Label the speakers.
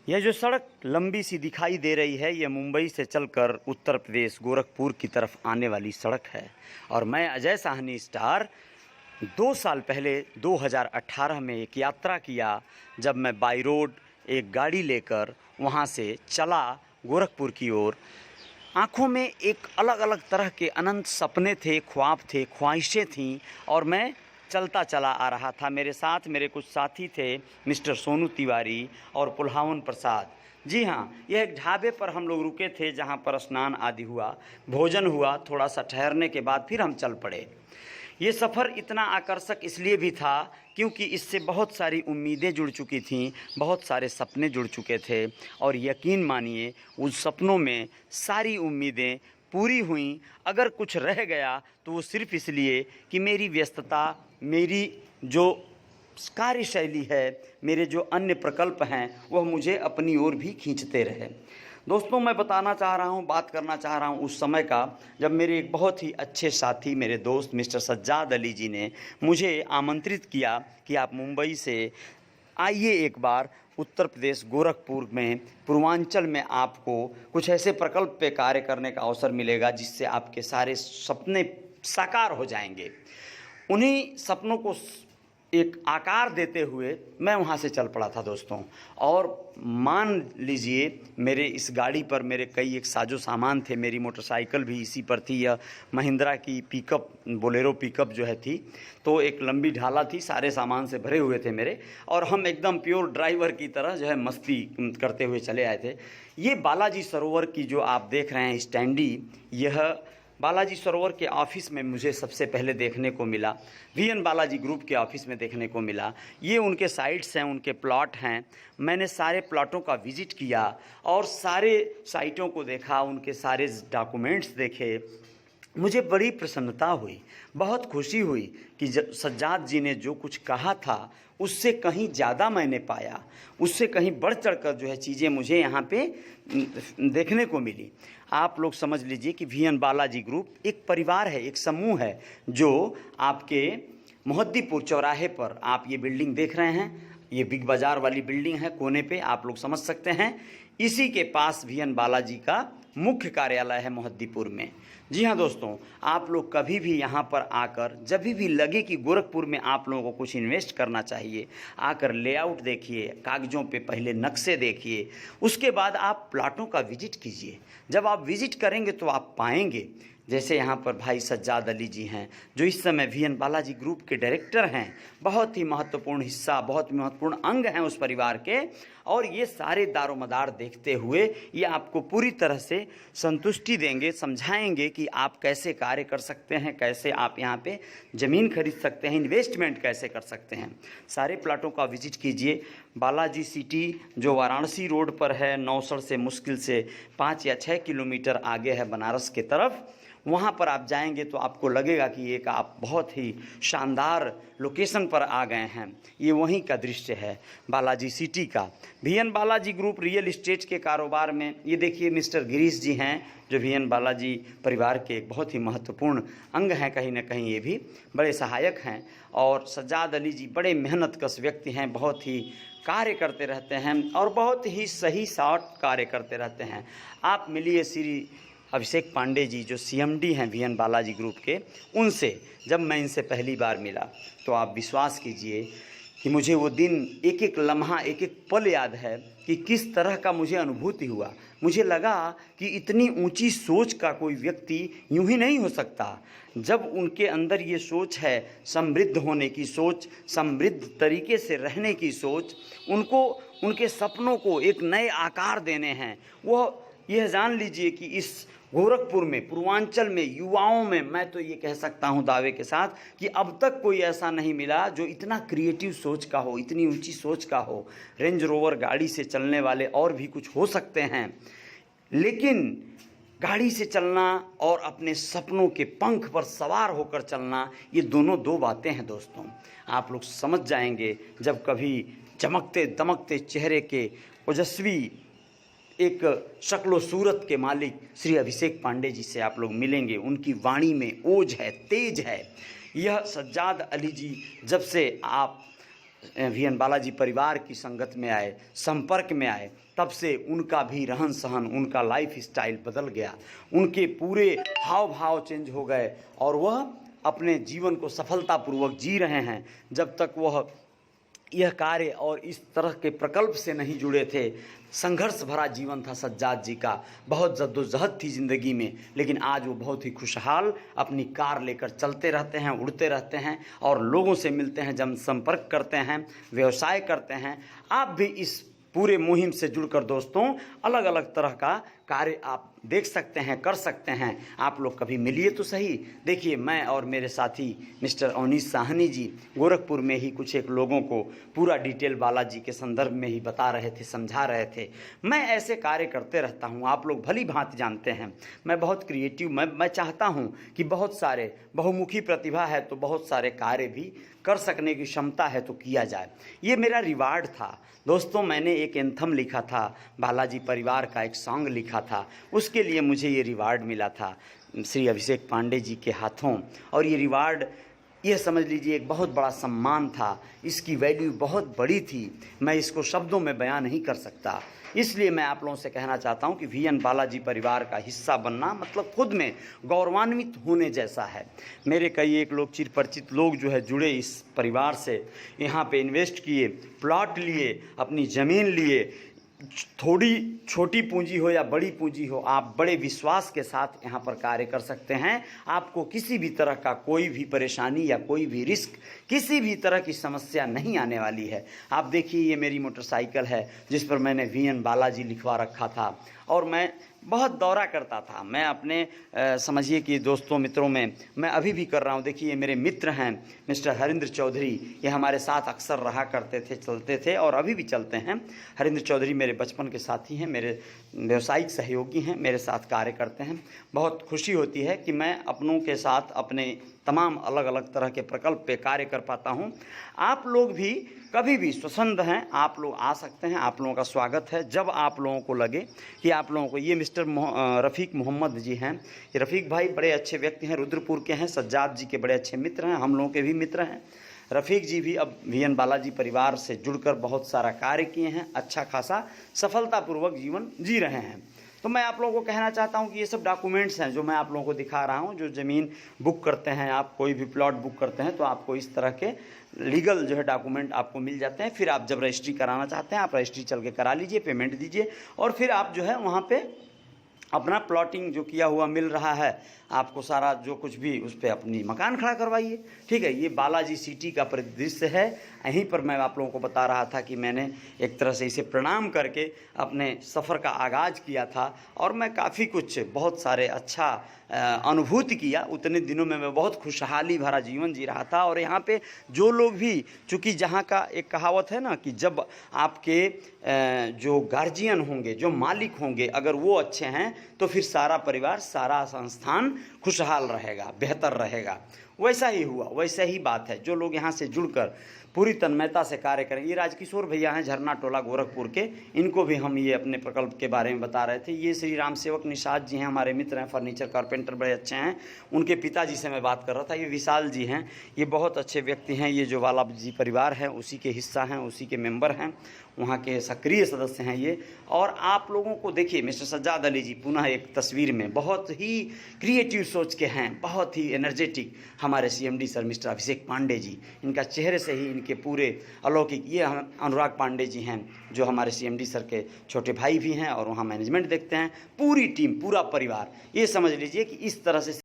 Speaker 1: यह जो सड़क लंबी सी दिखाई दे रही है, यह मुंबई से चलकर उत्तर प्रदेश गोरखपुर की तरफ आने वाली सड़क है। और मैं अजय साहनी स्टार 2 साल पहले 2018 में एक यात्रा किया, जब मैं बाई रोड एक गाड़ी लेकर वहाँ से चला गोरखपुर की ओर। आँखों में एक अलग अलग तरह के अनंत सपने थे, ख्वाब थे, ख्वाहिशें थीं, और मैं चलता चला आ रहा था। मेरे साथ मेरे कुछ साथी थे, मिस्टर सोनू तिवारी और पुल्हावन प्रसाद। जी हाँ, यह एक ढाबे पर हम लोग रुके थे, जहाँ पर स्नान आदि हुआ, भोजन हुआ। थोड़ा सा ठहरने के बाद फिर हम चल पड़े। ये सफ़र इतना आकर्षक इसलिए भी था क्योंकि इससे बहुत सारी उम्मीदें जुड़ चुकी थीं, बहुत सारे सपने जुड़ चुके थे, और यकीन मानिए उस सपनों में सारी उम्मीदें पूरी हुईं। अगर कुछ रह गया तो वो सिर्फ़ इसलिए कि मेरी व्यस्तता, मेरी जो कार्यशैली है, मेरे जो अन्य प्रकल्प हैं, वह मुझे अपनी ओर भी खींचते रहे। दोस्तों, मैं बताना चाह रहा हूँ, बात करना चाह रहा हूँ उस समय का, जब मेरे एक बहुत ही अच्छे साथी, मेरे दोस्त मिस्टर सज्जाद अली जी ने मुझे आमंत्रित किया कि आप मुंबई से आइए एक बार उत्तर प्रदेश गोरखपुर में, पूर्वांचल में आपको कुछ ऐसे प्रकल्प पे कार्य करने का अवसर मिलेगा जिससे आपके सारे सपने साकार हो जाएंगे। उन्हीं सपनों को एक आकार देते हुए मैं वहाँ से चल पड़ा था दोस्तों। और मान लीजिए, मेरे इस गाड़ी पर मेरे कई एक साजो सामान थे। मेरी मोटरसाइकिल भी इसी पर थी, यह महिंद्रा की पिकअप, बोलेरो पिकअप जो है थी। तो एक लंबी ढाला थी, सारे सामान से भरे हुए थे मेरे, और हम एकदम प्योर ड्राइवर की तरह जो है मस्ती करते हुए चले आए थे। ये बालाजी सरोवर की जो आप देख रहे हैं स्टैंडी, यह बालाजी सरोवर के ऑफिस में मुझे सबसे पहले देखने को मिला। वीएन बालाजी ग्रुप के ऑफिस में देखने को मिला। ये उनके साइट्स हैं, उनके प्लॉट हैं। मैंने सारे प्लॉटों का विजिट किया और सारे साइटों को देखा, उनके सारे डॉक्यूमेंट्स देखे। मुझे बड़ी प्रसन्नता हुई, बहुत खुशी हुई कि सज्जाद जी ने जो कुछ कहा था उससे कहीं ज़्यादा मैंने पाया, उससे कहीं बढ़ चढ़कर जो है चीज़ें मुझे यहाँ पे देखने को मिली। आप लोग समझ लीजिए कि वीएन बालाजी ग्रुप एक परिवार है, एक समूह है, जो आपके मोहद्दीपुर चौराहे पर आप ये बिल्डिंग देख रहे हैं, ये बिग बाज़ार वाली बिल्डिंग है कोने पे, आप लोग समझ सकते हैं। इसी के पास वीएन बालाजी का मुख्य कार्यालय है मोहद्दीपुर में। जी हाँ दोस्तों, आप लोग कभी भी यहाँ पर आकर, जब भी लगे कि गोरखपुर में आप लोगों को कुछ इन्वेस्ट करना चाहिए, आकर लेआउट देखिए, कागज़ों पे पहले नक्शे देखिए, उसके बाद आप प्लाटों का विजिट कीजिए। जब आप विजिट करेंगे तो आप पाएंगे, जैसे यहाँ पर भाई सज्जाद अली जी हैं, जो इस समय वीएन बालाजी ग्रुप के डायरेक्टर हैं, बहुत ही महत्वपूर्ण हिस्सा, बहुत महत्वपूर्ण अंग हैं उस परिवार के। और ये सारे दारोमदार देखते हुए ये आपको पूरी तरह से संतुष्टि देंगे, समझाएंगे कि आप कैसे कार्य कर सकते हैं, कैसे आप यहाँ पे ज़मीन खरीद सकते हैं, इन्वेस्टमेंट कैसे कर सकते हैं। सारे प्लाटों का विजिट कीजिए। बालाजी सिटी जो वाराणसी रोड पर है, नौसड़ से मुश्किल से 5 या 6 किलोमीटर आगे है बनारस के तरफ, वहाँ पर आप जाएंगे तो आपको लगेगा कि एक आप बहुत ही शानदार लोकेशन पर आ गए हैं। ये वहीं का दृश्य है बालाजी सिटी का। V N Balaji group real estate के कारोबार में, ये देखिए मिस्टर गिरीश जी हैं, जो वीएन बालाजी परिवार के एक बहुत ही महत्वपूर्ण अंग हैं, कहीं ना कहीं ये भी बड़े सहायक हैं। और सज्जाद अली जी बड़े मेहनतकश व्यक्ति हैं, बहुत ही कार्य करते रहते हैं और बहुत ही सही साठ कार्य करते रहते हैं। आप मिलिए श्री अभिषेक पांडे जी, जो सीएमडी हैं वीएन बालाजी ग्रुप के, उनसे जब मैं इनसे पहली बार मिला तो आप विश्वास कीजिए कि मुझे वो दिन, एक एक लम्हा, एक एक पल याद है कि किस तरह का मुझे अनुभूति हुआ। मुझे लगा कि इतनी ऊंची सोच का कोई व्यक्ति यूं ही नहीं हो सकता। जब उनके अंदर ये सोच है, समृद्ध होने की सोच, समृद्ध तरीके से रहने की सोच, उनको उनके सपनों को एक नए आकार देने हैं। वो यह जान लीजिए कि इस गोरखपुर में, पूर्वांचल में, युवाओं में, मैं तो ये कह सकता हूँ दावे के साथ कि अब तक कोई ऐसा नहीं मिला जो इतना क्रिएटिव सोच का हो, इतनी ऊंची सोच का हो। रेंज रोवर गाड़ी से चलने वाले और भी कुछ हो सकते हैं, लेकिन गाड़ी से चलना और अपने सपनों के पंख पर सवार होकर चलना, ये दोनों दो बातें हैं दोस्तों। आप लोग समझ जाएंगे जब कभी चमकते दमकते चेहरे के ओजस्वी एक शक्लो सूरत के मालिक श्री अभिषेक पांडे जी से आप लोग मिलेंगे। उनकी वाणी में ओज है, तेज है। यह सज्जाद अली जी जब से आप वी एन बालाजी परिवार की संगत में आए, संपर्क में आए, तब से उनका भी रहन सहन, उनका लाइफ स्टाइल बदल गया, उनके पूरे हाव भाव चेंज हो गए और वह अपने जीवन को सफलतापूर्वक जी रहे हैं। जब तक वह यह कार्य और इस तरह के प्रकल्प से नहीं जुड़े थे, संघर्ष भरा जीवन था सज्जाद जी का, बहुत जद्दोजहद थी ज़िंदगी में, लेकिन आज वो बहुत ही खुशहाल अपनी कार लेकर चलते रहते हैं, उड़ते रहते हैं और लोगों से मिलते हैं, जनसंपर्क करते हैं, व्यवसाय करते हैं। आप भी इस पूरे मुहिम से जुड़कर दोस्तों अलग अलग तरह का कार्य आप देख सकते हैं, कर सकते हैं। आप लोग कभी मिलिए तो सही। देखिए, मैं और मेरे साथी मिस्टर अवनीश साहनी जी गोरखपुर में ही कुछ एक लोगों को पूरा डिटेल बालाजी के संदर्भ में ही बता रहे थे, समझा रहे थे। मैं ऐसे कार्य करते रहता हूँ, आप लोग भली भांति जानते हैं। मैं बहुत क्रिएटिव, मैं चाहता हूँ कि बहुत सारे बहुमुखी प्रतिभा है तो बहुत सारे कार्य भी कर सकने की क्षमता है तो किया जाए। ये मेरा रिवार्ड था दोस्तों। मैंने एक एंथम लिखा था, बालाजी परिवार का एक सॉन्ग लिखा था, उसके लिए मुझे ये रिवार्ड मिला था श्री अभिषेक पांडे जी के हाथों। और ये रिवार्ड, यह समझ लीजिए, एक बहुत बड़ा सम्मान था। इसकी वैल्यू बहुत बड़ी थी, मैं इसको शब्दों में बयान नहीं कर सकता। इसलिए मैं आप लोगों से कहना चाहता हूं कि वी एन बालाजी परिवार का हिस्सा बनना मतलब खुद में गौरवान्वित होने जैसा है। मेरे कई एक लोग, चिर परिचित लोग जो है जुड़े इस परिवार से, यहाँ पे इन्वेस्ट किए, प्लॉट लिए, अपनी ज़मीन लिए। थोड़ी छोटी पूंजी हो या बड़ी पूंजी हो, आप बड़े विश्वास के साथ यहाँ पर कार्य कर सकते हैं। आपको किसी भी तरह का कोई भी परेशानी या कोई भी रिस्क, किसी भी तरह की समस्या नहीं आने वाली है। आप देखिए, ये मेरी मोटरसाइकिल है जिस पर मैंने वी एन बालाजी लिखवा रखा था और मैं बहुत दौरा करता था। मैं अपने समझिए कि दोस्तों मित्रों में मैं अभी भी कर रहा हूँ। देखिए, ये मेरे मित्र हैं मिस्टर हरिंद्र चौधरी, ये हमारे साथ अक्सर रहा करते थे, चलते थे और अभी भी चलते हैं। हरिंद्र चौधरी मेरे बचपन के साथी हैं, मेरे व्यवसायिक सहयोगी हैं, मेरे साथ कार्य करते हैं। बहुत खुशी होती है कि मैं अपनों के साथ अपने तमाम अलग अलग तरह के प्रकल्प पे कार्य कर पाता हूँ। आप लोग भी कभी भी स्वच्छंद हैं, आप लोग आ सकते हैं, आप लोगों का स्वागत है। जब आप लोगों को लगे कि आप लोगों को, ये मिस्टर रफ़ीक मोहम्मद जी हैं, ये रफ़ीक भाई बड़े अच्छे व्यक्ति हैं, रुद्रपुर के हैं, सज्जाद जी के बड़े अच्छे मित्र हैं, हम लोगों के भी मित्र हैं। रफ़ीक जी भी अब वी एन बालाजी परिवार से जुड़कर बहुत सारा कार्य किए हैं, अच्छा खासा सफलतापूर्वक जीवन जी रहे हैं। तो मैं आप लोगों को कहना चाहता हूं कि ये सब डॉक्यूमेंट्स हैं जो मैं आप लोगों को दिखा रहा हूं। जो ज़मीन बुक करते हैं, आप कोई भी प्लॉट बुक करते हैं तो आपको इस तरह के लीगल जो है डॉक्यूमेंट आपको मिल जाते हैं। फिर आप जब रजिस्ट्री कराना चाहते हैं, आप रजिस्ट्री चल के करा लीजिए, पेमेंट दीजिए और फिर आप जो है वहाँ पे अपना प्लॉटिंग जो किया हुआ मिल रहा है, आपको सारा जो कुछ भी उस पर अपनी मकान खड़ा करवाइए। ठीक है, ये बालाजी सिटी का परिदृश्य है। यहीं पर मैं आप लोगों को बता रहा था कि मैंने एक तरह से इसे प्रणाम करके अपने सफ़र का आगाज़ किया था और मैं काफ़ी कुछ बहुत सारे अच्छा अनुभूति किया। उतने दिनों में मैं बहुत खुशहाली भरा जीवन जी रहा था। और यहाँ पे जो लोग भी, चूँकि जहाँ का एक कहावत है ना कि जब आपके जो गार्जियन होंगे, जो मालिक होंगे, अगर वो अच्छे हैं तो फिर सारा परिवार, सारा संस्थान खुशहाल रहेगा, बेहतर रहेगा। वैसा ही हुआ, वैसा ही बात है। जो लोग यहाँ से जुड़कर पूरी तन्मयता से कार्य करें। ये राजकिशोर भैया हैं, झरना टोला गोरखपुर के, इनको भी हम ये अपने प्रकल्प के बारे में बता रहे थे। ये श्री राम सेवक निषाद जी हैं, हमारे मित्र हैं, फर्नीचर कारपेंटर, बड़े अच्छे हैं। उनके पिताजी से मैं बात कर रहा था। ये विशाल जी हैं, ये बहुत अच्छे व्यक्ति हैं। ये जो बालाजी परिवार है उसी के हिस्सा हैं, उसी के मेंबर हैं, वहाँ के सक्रिय सदस्य हैं ये। और आप लोगों को देखिए, मिस्टर सज्जाद अली जी पुनः एक तस्वीर में बहुत ही क्रिएटिव सोच के हैं, बहुत ही एनर्जेटिक। हमारे सीएमडी सर मिस्टर अभिषेक पांडे जी, इनका चेहरे से ही इनके पूरे अलौकिक। ये हम अनुराग पांडे जी हैं जो हमारे सीएमडी सर के छोटे भाई भी हैं और वहाँ मैनेजमेंट देखते हैं। पूरी टीम, पूरा परिवार, ये समझ लीजिए कि इस तरह से